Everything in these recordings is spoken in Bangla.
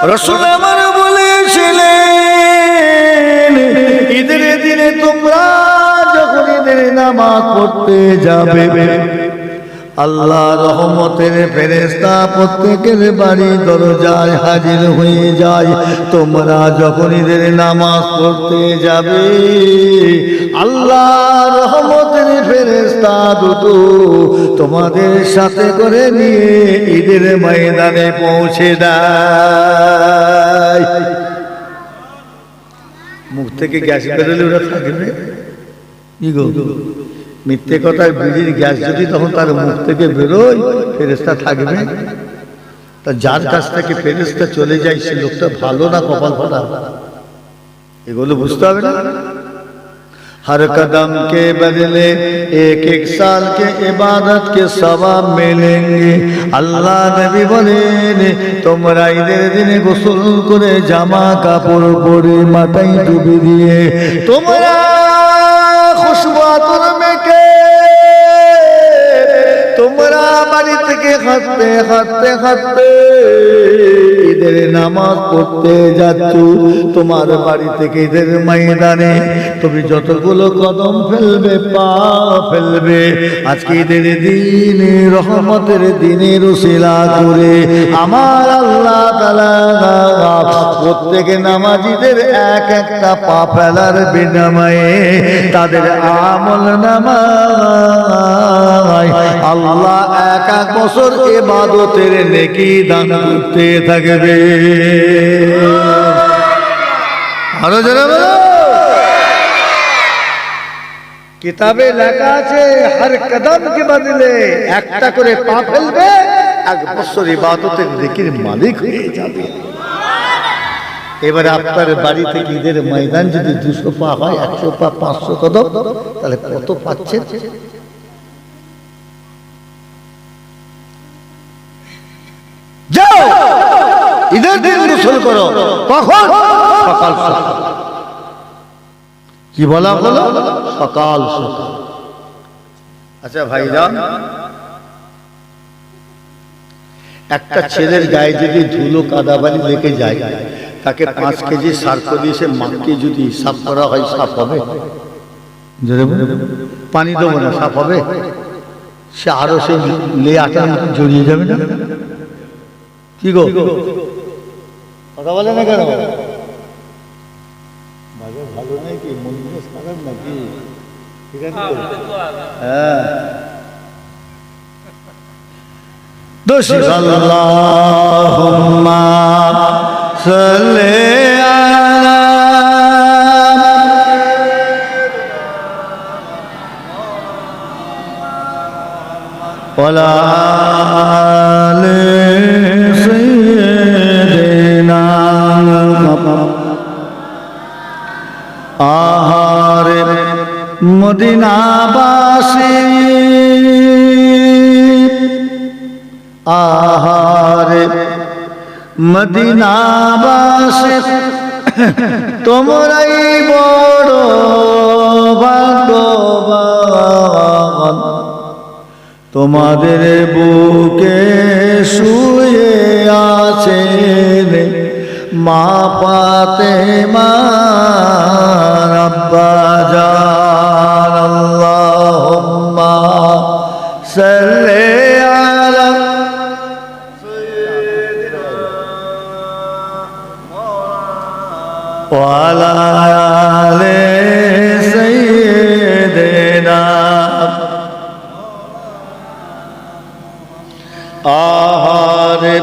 রাসূল আমার বলেছিলেন, ঈদের দিনে তোমরা যখন ঈদের নামাজ পড়তে যাবে, আল্লাহ রহমতের ফেরেশতা প্রত্যেকের বাড়ি দরজায় হাজির হয়ে যায়। তোমরা যখন ঈদের নামাজ পড়তে যাবে, আল্লাহ রহমতের ফেরেশতা দুটো তোমাদের সাথে করে নিয়ে ঈদের ময়দানে পৌঁছে দেয়। মুখ থেকে গ্যাস বেরোলে ওরা থাকবে কি গো? মিথ্যে কথায় বিড়ির গ্যাস যদি তখন তার মুখ থেকে বেরোয়, ফেরেশতা থাকবে? তা যার কাছ থেকে ফেরেশতা চলে যায় সে লোকটা ভালো না কপাল ফাটা? এগুলো বুঝতে হবে না। हर कदम के बदले एक एक साल के इबादत के सवाब मिलेंगे। अल्लाह नबी बोलेन, তোমরা ঈদের দিনে গোসল করে জামা কাপড় পরে মাথায় টুপি দিয়ে তোমরা খুশবু আতর মেখে তোমরা বাড়ি থেকে হাঁটতে হাঁটতে হাঁটতে ঈদের নামাজ পড়তে যাচ্ছ। তোমার বাড়ি থেকে ঈদের ময়দানে তুমি যতগুলো কদম ফেলবে, পা ফেলবে, আজকে ঈদের দিন, রহমতের দিনের উসিলা করে আমার আল্লাহ তাআলা প্রত্যেক নামাজীদের এক একটা পা ফেলার বিনিময়ে তাদের আমল নামায় আল্লাহ এক এক বছর ইবাদতের নেকি দান করতে থাকবে। আরো যারা বলো, কিতাবে লেখা আছে হর কদম কে বদলে একটা করে পা ফেলবে, এক বছর ইবাদতের নেকির মালিক হয়ে যাবে। এবারে আপনার বাড়ি থেকে ঈদের ময়দান যদি 200 পা হয়, 100 পা, 500 কদম, তাহলে কত পাচ্ছেন? যাও ঈদের দিন গোসল করো, কখন? সকাল সকাল। কি বলা হলো? সকাল সকাল। আচ্ছা ভাইরা, একটা ছেলের গায়ে যদি ধুলো কাদাবালি লেগে যায়, তাকে 5 কেজি সার্ফ দিয়ে সে মাকে যদি সাফ করা হয়, সাফ হবে? পানি দেবো না, সাফ হবে? সে আরো সে লে আটার মতো জড়িয়ে যাবে না? কি গো, কথা বলে না কেন? ভালো নাই কি, মন খারাপ নাকি? ঠিক আছে, হ্যাঁ। দোষী আল্লাহুম্মা সাল্লি আলা ওয়ালা আলি সাইয়্যিদিনা আহারে মদিনাবাসী, আহারে মদিনাবাসী, তোমরাই বড় ভাগ্যবান, তোমাদের বুকে শুয়ে আছেন মা ফাতেমা আব্বা জান। আল্লাহুম্মা সাল্লি আলা সাইয়্যিদিনা ওয়া আলা আলি সাইয়্যিদিনা। আহারে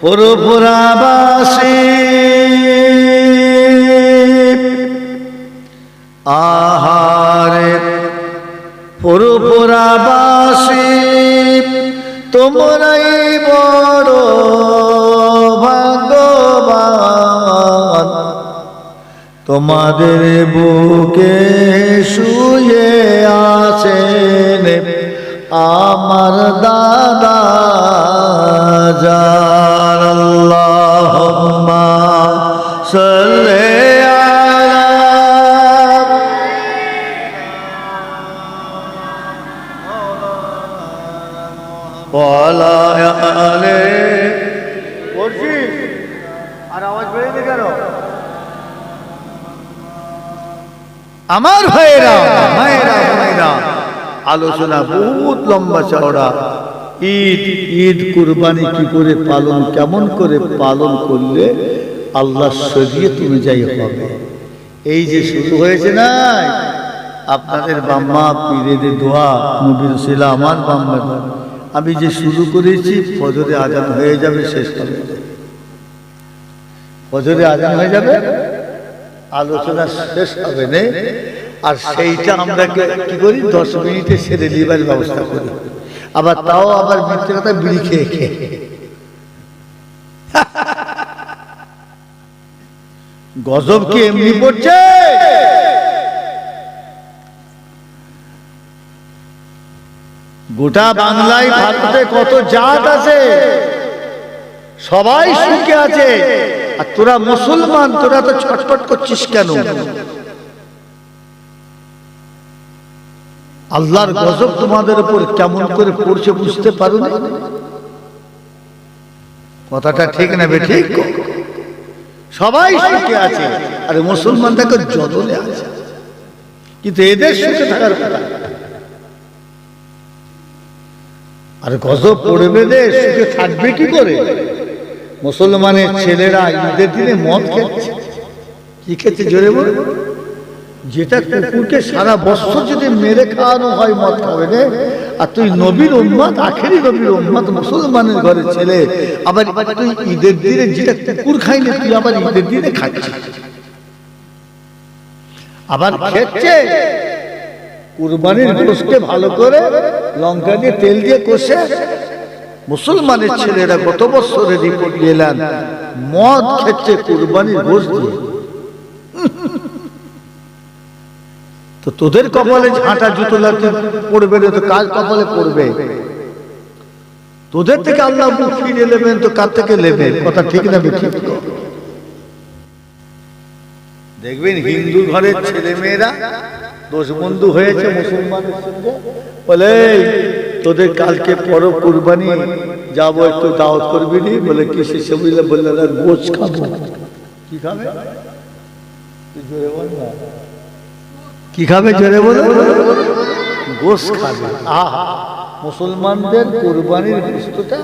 পুরপুরাবাসী, আহারে পুরপুরাবাসী, তোমরাই বড় ভাগ্যবান, তোমাদের বুকে শুয়ে আছেন আমার দাদা জান। আল্লাহুম্মা সাল্লি আলা ওয়া আলা আলি আর আওয়াজ বেড়ে কেন? আমার ভাইয়েরা, মায়েরা, বোনেরা, আলোচনা বহুত লম্বা চওড়া। ঈদ কুরবানি কি করে পালন, কেমন করে পালন করলে আল্লাহ শরীয়ত অনুযায়ী হবে। এই যে শুরু হয়েছে না আপনাদের বাম্মা পীরেদের দোয়া, নবীর ছিলা আমার বাম্মা, আমি যে শুরু করেছি ফজরে আজান হয়ে যাবে, শেষ হবে ফজরে আজান হয়ে যাবে, আলোচনা শেষ হবে না। আর সেইটা আমরা কি করি, 10 মিনিটে সেরে লিবার ব্যবস্থা করি, আবার তাও আবার মিথ্যে কথা বিড়ি খেয়ে খেয়ে। গজব কি এমনি পড়ছে? গোটা বাংলায় ভারতে কত জাত আছে, সবাই সুখে আছে, আর তোরা মুসলমান, তোরা তো ছটফট করছিস কেন? আল্লাহর গজব তোমাদের উপর কেমন করে পড়ছে বুঝতে পারো না? কথাটা ঠিক না বে ঠিক? সবাই সুখে আছে আর মুসলমান দেখো জদলে আছে, কিন্তু এদের সুখে থাকার কথা। আর গজব পড়বে দে, সুখে থাকবে কি করে? মুসলমানের ছেলেরা ঈদের দিনে মদ খেচ্ছে। কি খেচ্ছে জোরে বল? যেটা কুকুরকে সারা বছর যদি মেরে খাওয়ানো হয় মদ খাবে না, আর তুই নবীর উম্মত, আখেরি নবীর উম্মত, মুসলমানের ঘরের ছেলে, আবার তুই ঈদের দিনে যেটা কুকুর খাইনি তুই আবার ঈদের দিনে খাচ্ছিস। আবার খেচ্ছে কুরবানির গোশকে ভালো করে লঙ্কা দিয়ে তেল দিয়ে কষে। মুসলমানের ছেলেরা গত বছরের রিপোর্ট এলেন মদ খেচ্ছে কুরবানির গোশ দিয়ে। তো তোদের কপালে ঝাঁটা জুতো লাগতে পড়বে না, তো কার কপালে পড়বে? তোদের থেকে আল্লাহ মুখ ফিরিয়ে নেবেন তো কার থেকে নেবেন? কথা ঠিক না ঠিক? দেখবেন হিন্দু ঘরের ছেলে মেয়েরা দোষ বন্ধু হয়েছে মুসলমানের সঙ্গে, বলে তোদের কালকে পরব কুরবানি যাবো, একটু দাওয়াত করবি নি? বলে কি সে বুঝলে? বললে গোশ খাবো। কি খাবে? জোরে বল না, কি খাবে? জোরে বলে গোশ খাবে। আহা, মুসলমানদের কুরবানির গোশটা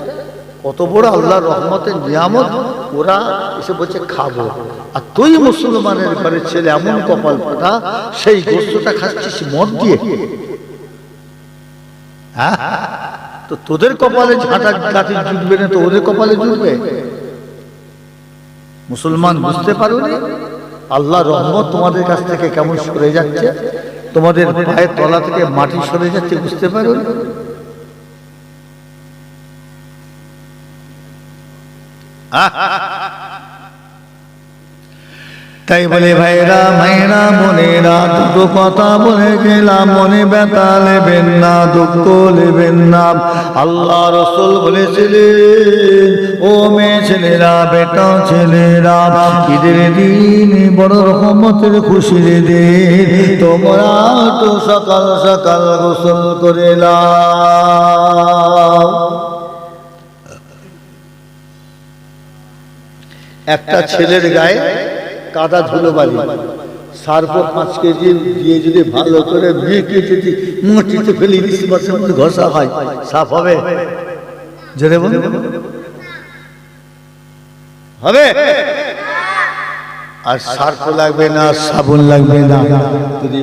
কত বড় আল্লাহর রহমতের নিয়ামত, ওরা এসে বলছে খাবো, আর তুই মুসলমানের ঘরের ছেলে এমন কপাল ফাটা, সেই গোশটা খাচ্ছিস মদ দিয়ে। হ্যাঁ, তো তোদের কপালে ঝাঁটা গাছে জুটবে না তো ওদের কপালে জুটবে? মুসলমান বুঝতে পারোনি আল্লাহর রহমত তোমাদের কাছ থেকে কেমন সরে যাচ্ছে, তোমাদের পায়ের তলা থেকে মাটি সরে যাচ্ছে, বুঝতে পারোনি? তাই বলে ভাইরা, মায়েরা, বোনেরা, দুটো কথা বলে গেলাম, মনে ব্যথা নেবেন না, দুঃখ নেবেন না। আল্লাহ রাসূল বলেছিলেন, ও মেয়ে ছেলেরা, বেটা ছেলেরা, ঈদের দিন বড় রহমতের খুশির দিন, তোমরা তো সকাল সকাল গোসল করে নাও। একটা ছেলের গায়ে কাদা ধুলো বালি, সার্ফ 5 কেজি দিয়ে যদি ভালো করে মেখে যদি মাটিতে ফেলে দিস, মাছের মধ্যে ঘষা হয়, সাফ হবে? জোরে বল, হবে? আর সার্ফ লাগবে না, সাবুন লাগবে না, যদি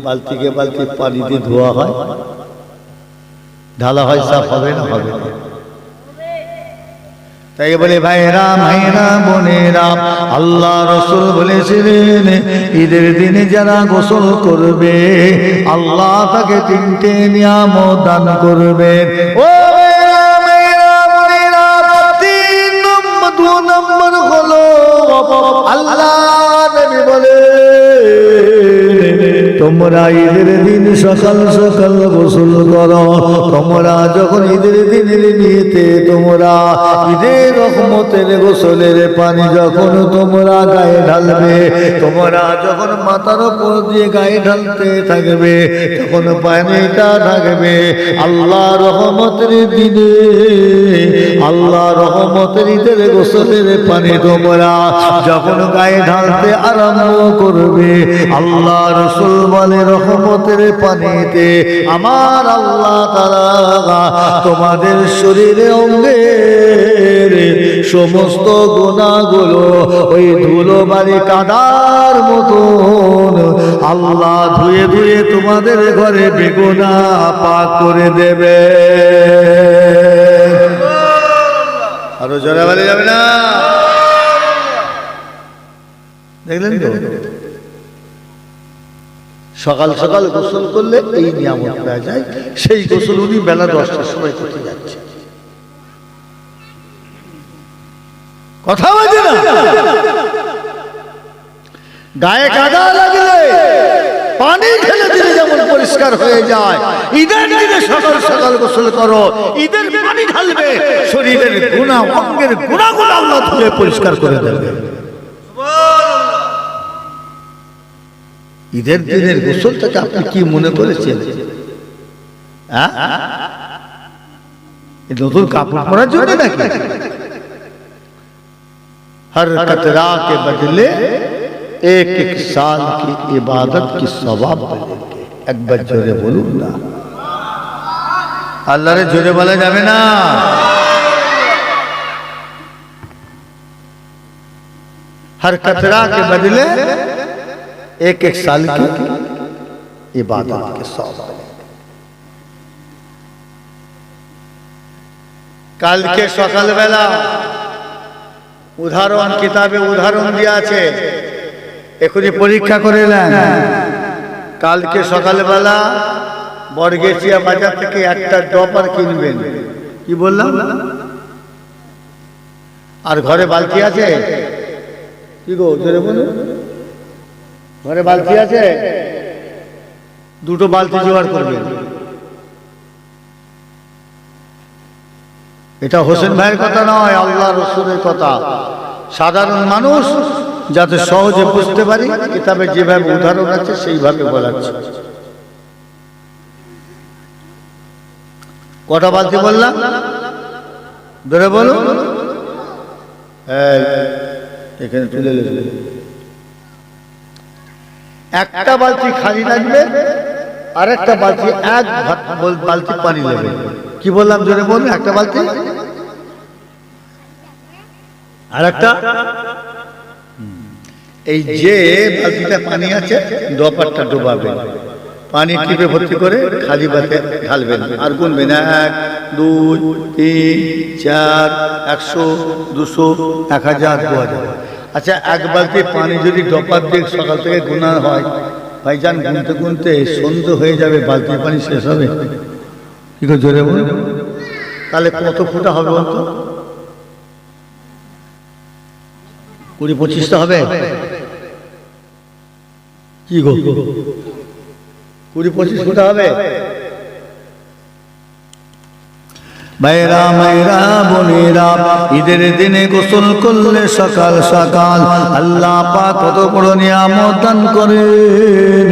বালতিকে বালতি পানি দিয়ে ধোয়া হয়, ঢালা হয়, সাফ হবে না? হবে। তাই বলে ভাইরা, মায়েরা, বোনেরা, আল্লাহ রাসূল বলেছিলেন ঈদের দিনে যারা গোসল করবে আল্লাহ তাকে 3টে নিয়ামত দান করবেন। ও মায়েরা, বোনেরা, 2 নম্বর হলো আল্লাহ নবী বলে তোমরা ঈদের দিন সকাল সকাল গোসল করো। তোমরা যখন ঈদের দিনের নিয়েতে তোমরা ঈদের রহমতের গোসলের পানি যখন তোমরা গায়ে ঢালবে, তোমরা যখন মাথার উপর দিয়ে গায়ে ঢালতে থাকবে, তখন পানিটা থাকবে আল্লাহ রহমতের দিনে আল্লাহ রহমতের ঈদের গোসলের পানি তোমরা যখন গায়ে ঢালতে আরম্ভ করবে, আল্লাহ রাসূল বলে রহমতের পানিতে আমার আল্লাহ তাআলা তোমাদের শরীরে অঙ্গের সমস্ত গুনাহগুলো ওই ধুলোবালি কাদার মতন আল্লাহ ধুয়ে ধুয়ে তোমাদের ঘরে বেগুনাহ পাক করে দেবে। আরো জোরে বলে যাবে না? দেখলেন তো, সকাল সকাল গোসল করলে এই নিয়ামত পাওয়া যায়। সেই গোসল উনি বেলা 10টার সময় করতে যাচ্ছে। কথা বলছে না? গায়ে কাদা লাগলে পানি ঢেলে দিলে যেমন পরিষ্কার হয়ে যায়, ঈদের দিনে সকাল সকাল গোসল করো, ঈদের পানি ঢালবে, শরীরের গুনাহ অঙ্গের গুনাহগুলো আল্লাহ ধুয়ে পরিষ্কার করে দেবে। ঈদের দিনের গোসলটাকে আপনি কি মনে করেছেন? নতুন কাপড় পরার জন্য নাকি? हर कतरा के बदले एक एक साल की इबादत की सवाब मिलेंगे। एक बार जोरे बोलूं ना, अल्लाह रे जोरे बोला जावे ना। हर कतरा के बदले एक एक साल की इबादत के सवाब मिलेंगे। कल के सकाल बेला উদাহরণ কিতাবে উদাহরণ দেওয়া আছে, এখনই পরীক্ষা করে নেন। কালকে সকালবেলা বরগেছিয়া বাজার থেকে একটা ডপার কিনবেন। কি বললাম? আর ঘরে বালতি আছে? কি গো জোরে বলুন, ঘরে বালতি আছে? দুটো বালতি জোগাড় করবেন। এটা হোসেন ভাইয়ের কথা নয়, আল্লাহ রাসূলের কথা। সাধারণ মানুষ যাতে সহজে বুঝতে পারি, কিতাবে যেভাবে উদাহরণ আছে সেইভাবে বলাচ্ছে। কটা বালতি বললাম? ধরে বলুন, এখানে তুলে নেবে। একটা বালতি খালি লাগবে, আর একটা বালতি এক বালতি পানি নেবে। কি বললাম জোরে বলুন? একটা বালতি আর একটা, এই যে বালতিটা পানি আছে ডপারটা ডোবাবেন, পানি টিপে ভর্তি করে খালি বালতি ঢালবেন আর গুনবেন 1 2 3 4 100 200 1000 2000। আচ্ছা, এক বালতি পানি যদি ডপার দিয়ে সকাল থেকে গোনা হয় ভাইজান, গুনতে গুনতে সন্ধ্যা হয়ে যাবে, বালতির পানি শেষ হবে। কি করে জোরে বলুন? তাহলে কত ফুটা হবে বলতো? 20-25টা হবে? কি গো, 20-25 ফুটা হবে? ভাইরা মায়েরা বোনেরা, ঈদের দিনে গোসল করলে সকাল সকাল আল্লাহ পাক কত বড় নিয়ামত দান করেন।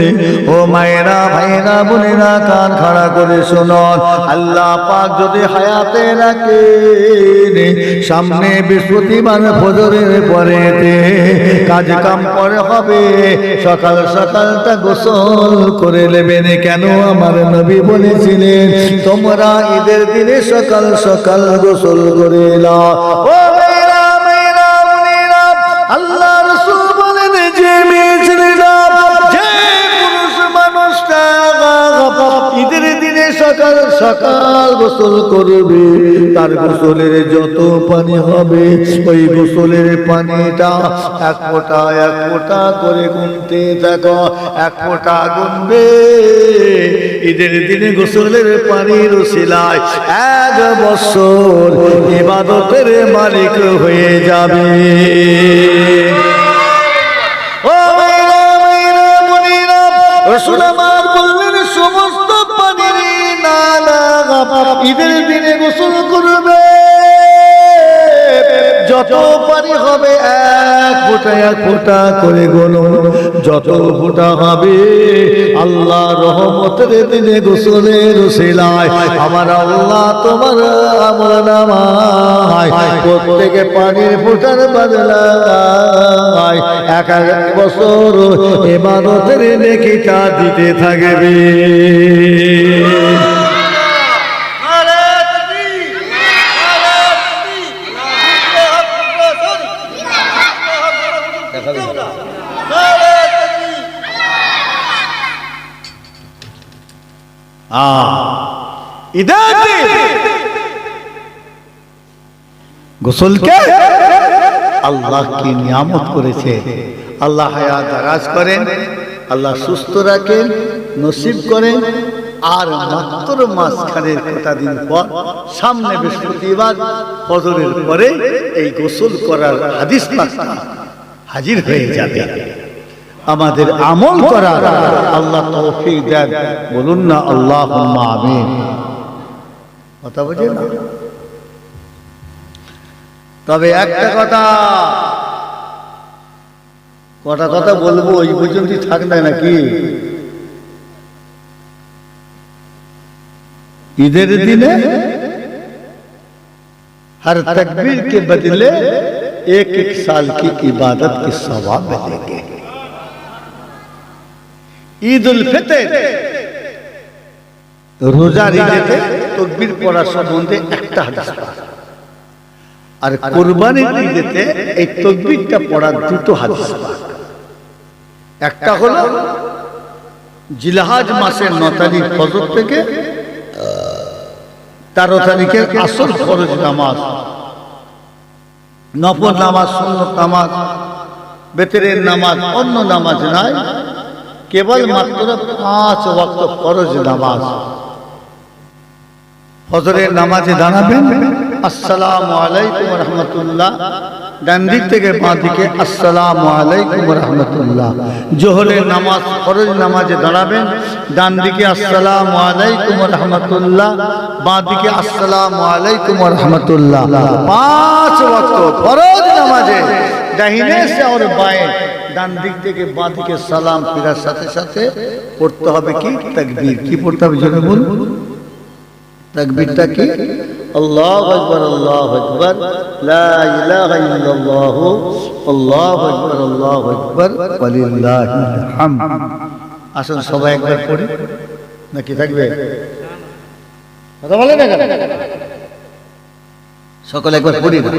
ও মায়েরা ভাইরা বোনেরা, কান খাড়া করে শুনুন। আল্লাহ পাক যদি হায়াতে রাখেন, সামনে বৃহস্পতিবার ফজরের পরেতে কাজ কাম করে হবে, সকাল সকালটা গোসল করে নেবেন। কেন? আমার নবী বলেছিলেন তোমরা ঈদের দিনে সকাল সকাল গোসল করে নাও। ও মেয়েরা মেয়েরা মুনিরা, আল্লাহ রাসূল বলেন যে মেয়ে ছেলেরা, যে পুরুষ মানুষটা ঈদের দিনে সকাল সকাল গোসল করবে, তার গোসলের যত পানি হবে ওই গোসলের পানিটা এক ফোঁটা করে গুনতে থাকো, এক ফোঁটা গুনবে। ঈদের দিনে গোসলের পানির ওসিলায় 1 বছর ইবাদতের মালিক হয়ে যাবে। ও মেয়েরা মেয়েরা মুনিরা, রাসূল আমার বললেন সমস্ত পানির নালা ঈদের দিনে গোসল করবে, যত পানি হবে এক ফোঁটা করে গুনুন, যত ফোঁটা হবে আল্লাহ রহমতের দিনে গোসলের ওসিলায় আমার আল্লাহ তোমার আমলনামায় প্রত্যেকে পানির ফোঁটার বদলায় এক এক বছর ইবাদতের নেকিটা দিতে থাকবে। গোসলকে আল্লাহ কি নিয়ামত করেছে। আল্লাহ হায়াত দারাজ করেন, আল্লাহ সুস্থ রাখেন, নসিব করেন। আর মাত্র মাঝখানের কটা দিন পর সামনে বৃহস্পতিবার ফজরের পরে এই গোসল করার হাদিস পাকটা হাজির হয়ে যাবে। আমাদের আমল করার আল্লাহ তৌফিক দেন। বলুন না আল্লাহুম্মা আমিন। কথা বুঝে না? তবে একটা কথা, কটা কথা বলবো ওই পর্যন্তই থাক না নাকি? ঈদের দিনে हर तकबीर के बदले एक एक साल की इबादत के सवाब मिलेंगे। ईद उल फितर रोजा ঈদেতে তাকবীর পড়ার সম্বন্ধে একটা হাদিস পাওয়া, আর কুরবানির ঈদেতে এই তাকবীরটা পড়ার দুটো হাদিস পাওয়া। একটা হলো জিলহজ মাসের 9 তারিখ ফজর থেকে 13 তারিখের আসর ফরজ নামাজ, নফল নামাজ, সুন্নত নামাজ, বেতরের নামাজ, অন্য নামাজ নাই, কেবল মাত্র 5 ওয়াক্ত ফরজ নামাজ। ফজরের নামাজে দাঁড়াবেন, আসসালামু আলাইকুম ওয়া রাহমাতুল্লাহ, ডান দিক থেকে বাঁ দিকে আসসালামু আলাইকুম ওয়া রাহমাতুল্লাহ। জোহরের নামাজ ফরজ নামাজে দাঁড়াবেন, ডান দিকে আসসালামু আলাইকুম ওয়া রাহমাতুল্লাহ, বাঁ দিকে আসসালামু আলাইকুম ওয়া রাহমাতুল্লাহ। 5 ওয়াক্ত ফরজ নামাজে দাহিনে সে আর বাঁয়ে, ডান দিক থেকে বাঁ দিকে সালাম ফিরার সাথে সাথে পড়তে হবে কি তাকবীর। কি পড়তে হবে জোরে বলুন? তাকবীরটা কি? আল্লাহু আকবার, আল্লাহু আকবার, লা ইলাহা ইল্লাল্লাহ, আল্লাহু আকবার, আল্লাহু আকবার, ওয়ালিল্লাহিল হামদ। আসুন সবাই একবার পড়ি, নাকি থাকবে? কথা বলেন না কেন? সকলে একবার পড়ি না?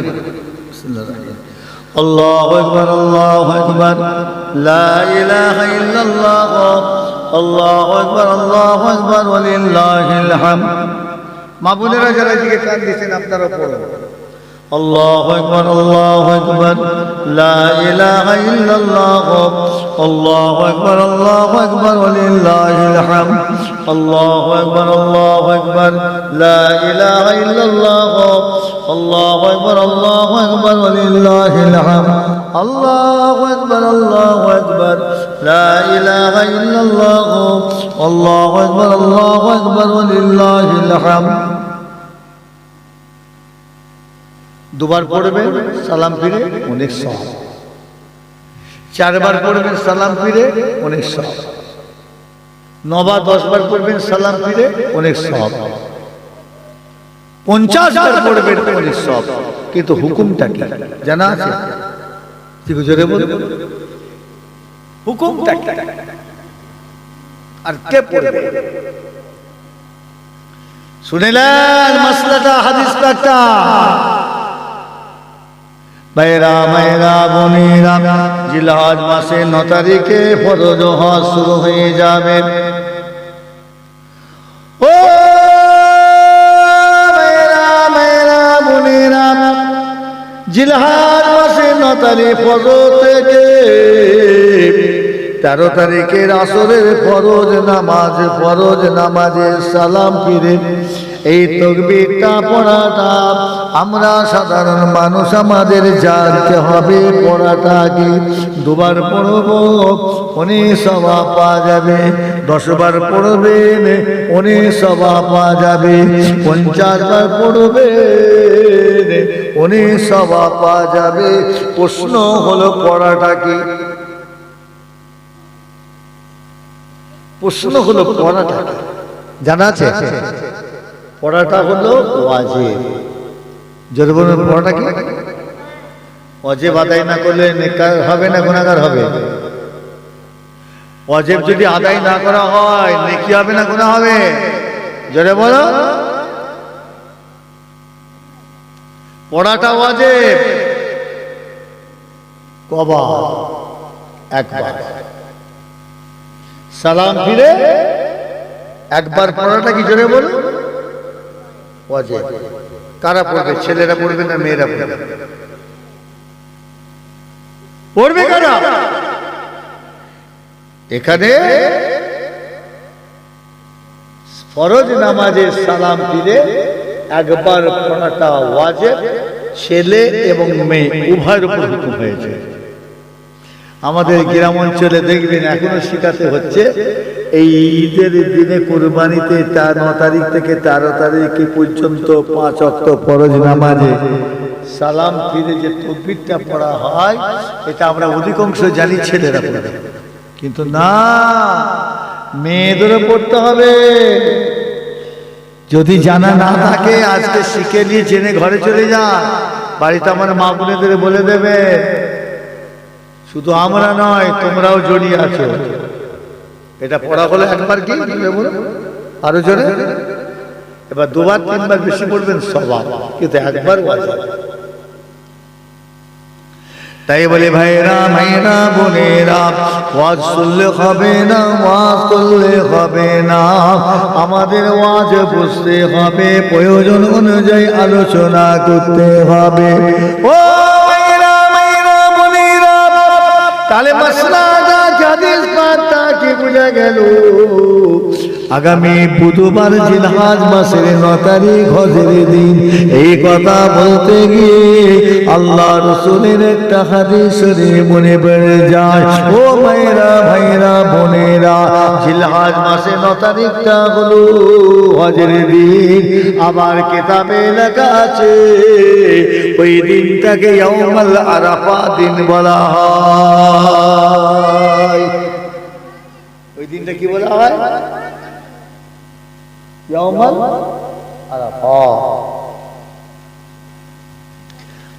আল্লাহু আকবার, আল্লাহু আকবার, লা ইলাহা ইল্লাল্লাহ, আল্লাহু আকবার, আল্লাহু আকবার, ওয়ালিল্লাহিল হামদ। মা বোনেরা যারা দিকে কান দিয়েছেন আপনারা পড়ুন। আল্লাহু আকবার, আল্লাহু আকবার, লা ইলাহা ইল্লাল্লাহ, আল্লাহু আকবার, আল্লাহু আকবার, ওয়ালিল্লাহিল হামদ। আল্লাহু আকবার, আল্লাহু আকবার, লা ইলাহা ইল্লাল্লাহ, আল্লাহু আকবার, আল্লাহু আকবার, ওয়ালিল্লাহিল হামদ। আল্লাহু আকবার, আল্লাহু আকবার, লা ইলাহা ইল্লাল্লাহ, আল্লাহু আকবার, আল্লাহু আকবার, ওয়ালিল্লাহিল হামদ। দুবার পড়বেন সালাম ফিরে অনেক সওয়াব, 4 বার পড়বেন সালাম ফিরে অনেক সওয়াব, 9 বার 10 বার পড়বেন সালাম ফিরে অনেক সওয়াব, 50 বার পড়বেন অনেক সওয়াব। কিন্তু হুকুমটা কি জানা আছে? ঠিক জোরে বলুন, হুকুমটা কি? আর কে পড়বে? শুনেলেন মাসলাটা, হাদিস পাকটা? ভাইরা মায়েরা বোনেরা, জিলহজ মাসে 9 তারিখে ফরজ হজ শুরু হয়ে যাবে। ও ভাইরা মায়েরা বোনেরা, জিলহজ মাসে 9 তারিখ ফজর থেকে 13 তারিখের আসরের ফরজ নামাজে সালাম ফিরে এই তাকবীরটা পড়াটা আমরা সাধারণ মানুষ আমাদের জানতে হবে। পড়াটা কি 2 বার পড়ব অনেক সওয়াব পাওয়া যাবে, 10 বার পড়বেন অনেক সওয়াব পাওয়া যাবে, 50 বার পড়বেন অনেক সওয়াব পাওয়া যাবে। প্রশ্ন হলো পড়াটা কি? প্রশ্ন হলো পড়াটা কি জানা আছে? পড়াটা হলো ওয়াজিব। জোরে বলুন, পড়াটা কি? ওয়াজিব আদায় না করলে নেককার হবে না গুনাহগার হবে? ওয়াজিব যদি আদায় না করা হয় নেকি হবে না গুনাহ হবে? জোরে বলো। পড়াটা ওয়াজিব কবার? একবার। সালাম ফিরে একবার পড়াটা কি? জোরে বলো। ওয়াজিব। কারা পড়বে? ছেলেরা পড়বে না মেয়েরা পড়বে? পড়বে কারা? এখানে ফরজ নামাজে সালাম ফিরে একবার পড়াটা ওয়াজিব, ছেলে এবং মেয়ে উভয়ের উপর হুকুম হয়েছে। আমাদের গ্রাম অঞ্চলে দেখবেন এখনো শিখাতে হচ্ছে, এই ঈদের দিনে কুরবানিতে 9 তারিখ থেকে 13 তারিখ পর্যন্ত 5 ওয়াক্ত ফরজ নামাজে সালাম ফিরে যে তাকবীরটা পড়া হয়, এটা আমরা অধিকাংশ জানি ছেলেরা পড়ে, কিন্তু না, মেয়েদেরও পড়তে হবে। যদি জানা না থাকে আজকে শিখে নিয়ে জেনে ঘরে চলে যান, বাড়িতে আমার মা বোনেদের বলে দেবে। শুধু আমরা নয়, তোমরাও জড়িয়ে আছো। এটা পড়া হলো একবার কি আরো জোরে, এবার 2বার 3বার বেশি পড়বেন সওয়াব, কিন্তু একবার ওয়াজিব। তাই বলে ভাইরা মায়েরা বোনেরা, ওয়াজ শুনলে হবে না, ওয়াজ করলে হবে না, আমাদের ওয়াজ বুঝতে হবে, প্রয়োজন অনুযায়ী আলোচনা করতে হবে। ও মায়েরা মায়েরা বোনেরা, তাহলে মাসলা হাদিস পাতা কি বুঝা গেল? আগামী বুধবার জিলহজ মাসের 9 তারিখ হজের দিন। এই কথা বলতে গিয়ে আল্লাহ রাসূলের একটা হাদিস শরীফ মনে পড়ে যায়। ও মায়েরা ভাইরা বোনেরা, জিলহজ মাসের 9 তারিখটা হলো হজের দিন। আবার কিতাবে লেখা আছে ওই দিনটাকে ইয়াউমুল আরাফা দিন বলা হয়। ওই দিনটা কি বলা হয়? ইয়াউমুল আরাফা।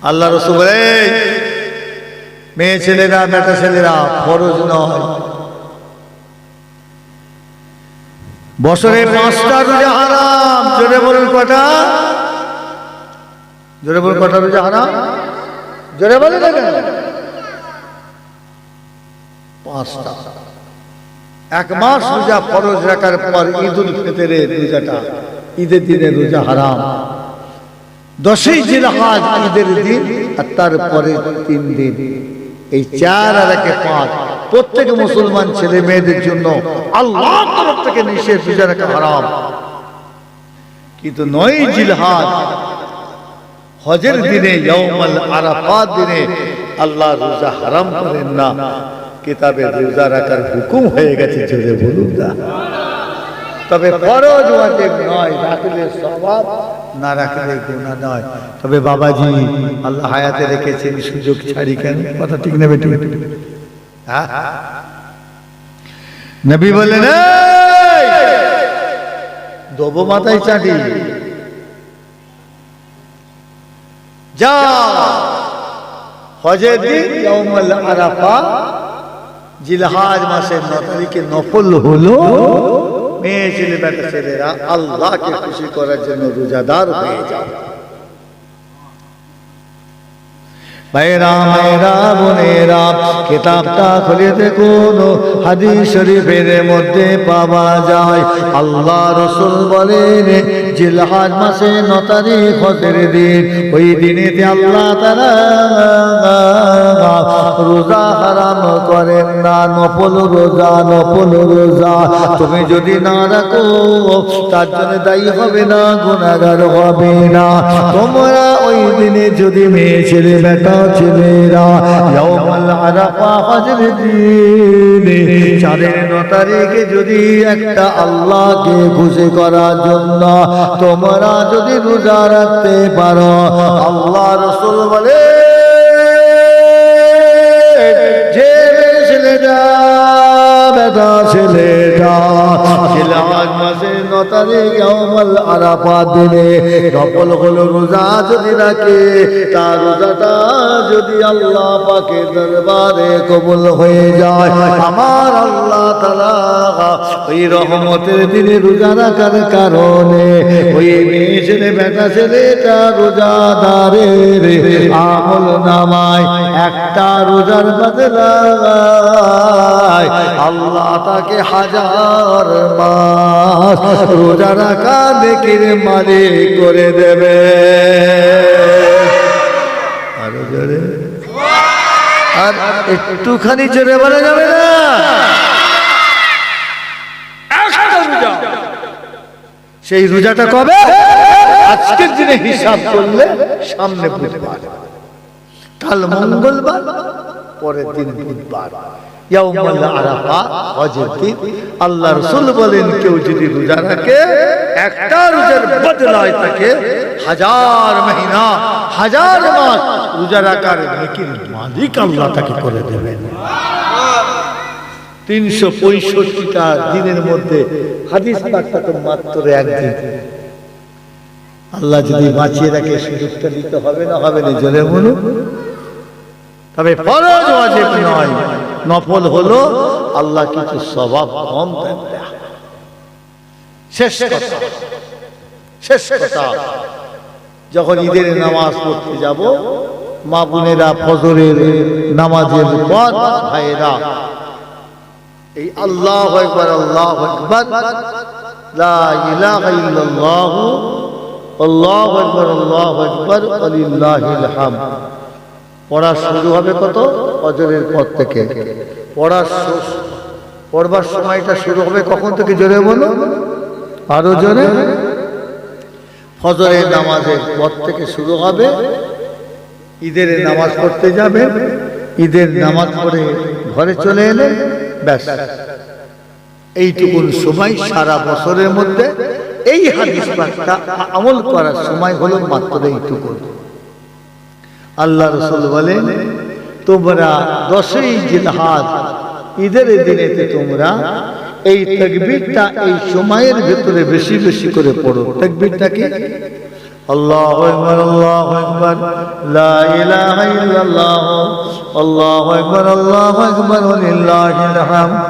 আল্লাহ রাসূল বলে, মেয়ে ছেলেরা বেটা ছেলেরা ফরজ নয়, বছরে 5টা রোজা হারাম। জোরে বলুন কটা? জোরে বলুন কটা রোজা হারাম? জোরে বলুন না কেন? 5টা। 1 মাস রোজা ফরজ রাখার পর ঈদুল ফিতরের রোজাটা, ঈদের দিনে রোজা হারাম। 10ই জিলহজ ঈদের দিন, আর তারপরে 3 দিন, এই 4 আর 1 5 প্রত্যেক মুসলমান ছেলে মেয়েদের জন্য আল্লাহর তরফ থেকে নিষেধ, রোজা রাখা হারাম। কিন্তু 9ই জিলহজ হজের দিনে, ইয়াউমুল আরাফাত দিনে আল্লাহ রোজা হারাম করেন না, কিতাবে রোজা রাখার হুকুম হয়ে গেছে। জোরে বলুন না। তবে ফরজ ওয়াজিব নয়, রাখলে সওয়াব, না রাখলে গুনাহ নয়। তবে বাবাজি আল্লাহ হায়াতে রেখেছেন, সুযোগ ছাড়ি কেন? কথা ঠিক না বেটি? হ্যাঁ, নবী বললেন দেবো মাথায় চাটি, যা হজের দিন ইয়াউমুল আরাফা জিলহজ মাসের 9 তারিখে নফল হলো, মেয়ে ছেলে বেটা ছেলেরা আল্লাহকে খুশি করার জন্য রোজাদার হয়ে যাও। ভাইরা মায়েরা বোনেরা, কিতাবটা খুলে দেখুন, হাদিস শরীফের মধ্যে পাওয়া যায় আল্লাহ রাসূল বলেন, জিলহজ মাসে 9 তারিখ হজের দিন, ওই দিনেতে আল্লাহ তাআলা রোজা হারাম করেন না। নফল রোজা, নফল রোজা তুমি যদি না রাখো তার জন্য দায়ী হবে না, গুনাহগার হবে না। তোমরা ওই দিনে যদি মেয়ে ছেলে বেটা ছেলেরা ইয়াউমুল আরাফা হজের দিনে 9 তারিখে যদি একটা আল্লাহকে খুশি করার জন্য তোমরা যদি রোজা রাখতে পারো, আল্লাহ রাসূল বলে যে ছেলেটা বেটা ছেলেটা জিলহজ মাসে 9 কতারে ইয়াউমাল আরাফাত দিনে নফল হলো রোজা যদি রাখে, তার রোজাটা যদি আল্লাহ পাকের দরবারে কবুল হয়ে যায়, আমার আল্লাহ তাআলা ওই রহমতের দিনে রোজা রাখার কারণে ওই মেয়ে ছেলে বেটা ছেলেটা রোজাদারের আমল নামায় একটা রোজার বদলায় আল্লাহ তাকে 1000 মাস রোজা রাখা নেকির মালিক করে দেবে। আরো জোরে, আর একটুখানি জোরে বলা যাবে না? সেই রোজাটা কবে? আজকের দিনে হিসাব করলে সামনে বুধবার, কাল মঙ্গলবার, পরের দিন বুধবার, ইয়াউমুল আরাফা, হজের দিন। আল্লাহ রাসূল বলেন কেউ যদি রোজা রাখে, একটা রোজার বদলায় তাকে 1000 মহিনা 1000 মাস রোজা রাখার নেকির মালিক আল্লাহ তাকে করে দেবেন। 365টা দিনের মধ্যে হাদিস পাকটা তো মাত্র একদিন। আল্লাহ যদি বাঁচিয়ে রাখে সুযোগটা দিতে হবে না? হবে না? জোরে বলুন। তবে ফরজ ওয়াজিব নয়, নফল হলো আল্লাহ কিছু সওয়াব কম দেন। শেষ কথা, শেষ কথা, যখন ঈদের নামাজ পড়তে যাব, মা বোনেরা ফজরের নামাজের পর ভাইয়েরা এই আল্লাহু আকবার আল্লাহু আকবার লা ইলাহা ইল্লাল্লাহ আল্লাহু আকবার আল্লাহু আকবার ওয়ালিল্লাহিল হামদ পড়া শুরু হবে কত? ফজরের পর থেকে। পড়বার সময়টা শুরু হবে কখন থেকে? জোরে বলো, আরো জোরে। ফজরের নামাজের পর থেকে শুরু হবে। ঈদের নামাজ পড়তে যাবে, ঈদের নামাজ পড়ে ঘরে চলে এলে ব্যাস, এইটুকুন সময় সারা বছরের মধ্যে এই হাদিস পাকটা আমল করার সময় হলো মাত্র এইটুকু। আল্লাহ রাসূল বলেন তোমরা 10ই জিলহজ ঈদের দিনেতে তোমরা এই তাকবীরটা এই সময়ের ভিতরে বেশি বেশি করে পড়ো। তাকবীরটা কি? আল্লাহু আকবার আল্লাহু আকবার লা ইলাহা ইল্লাল্লাহ আল্লাহু আকবার আল্লাহু আকবার ওয়ালিল্লাহিল হামদ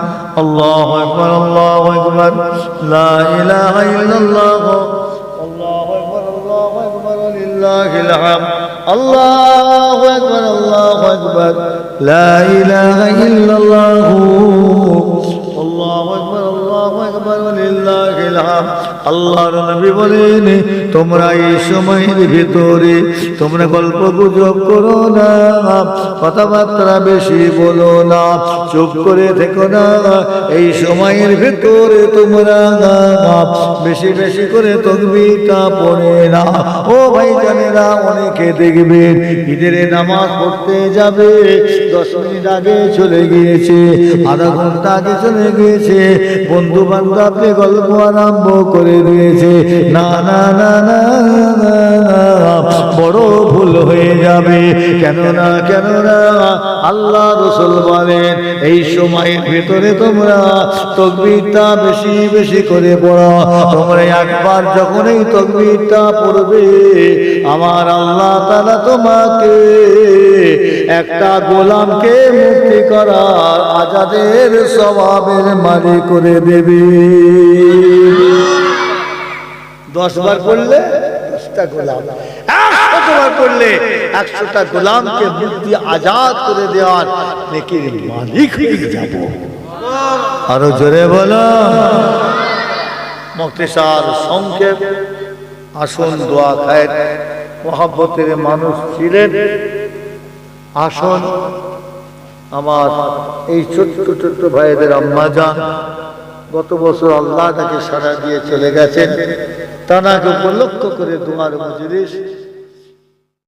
আল্লাহু আকবার আল্লাহু আকবার লা ইলাহা ইল্লাল্লাহ আল্লাহু আকবার আল্লাহু আকবার ওয়ালিল্লাহিল হামদ আল্লাহু আকবার আল্লাহু আকবার লা ইলাহা ইল্লাল্লাহ আল্লাহু আকবার আল্লাহু আকবার ওয়ালিল্লাহিল হামদ। আল্লাহর নবী বলেন তোমরা এই সময়ের ভিতরে তোমরা গল্প গুজব করো না, কথাবার্তা বেশি বলো না, চুপ করে থেকো না। এই সময়ের ভিতরে তোমরা বেশি বেশি করে তাকবীরটা পড়ে না। ও ভাইজানেরা, অনেকে দেখবেন ঈদের নামাজ পড়তে যাবে, 10 মিনিট আগে চলে গিয়েছে, আধা ঘন্টা আগে চলে গিয়েছে, বন্ধু বান্ধবকে গল্প আরম্ভ করে দিয়েছে। না না না না, বড় ভুল হয়ে যাবে। কেননা আল্লাহ রাসূল বলেন এই সময়ের ভিতরে তোমরা তাকবীরটা বেশি বেশি করে পড়ো। তোমরা একবার যখন এই তাকবীরটা পড়বে, আমার আল্লাহ তাআলা তোমাকে একটা গোলামকে মুক্তি করার আজাদের সওয়াবের মালিক করে দেবে। 10 বার পড়লে 10টা গোলাম, 100 বার পড়লে 100টা গোলামকে মুক্তি আজাদ করে দেওয়ার নেকির মালিক হয়ে যাব। আরো জোরে বলো। মুখতাসার সংক্ষেপ, আসুন দোয়া খায়ের মহব্বতের মানুষ ছিলেন। আসুন আমার এই ছোট্ট ছোট্ট ভাইদের আম্মা জান গত বছর আল্লাহ তাকে সাড়া দিয়ে চলে গেছেন, তানাকে উপলক্ষ করে দোয়ার মজলিস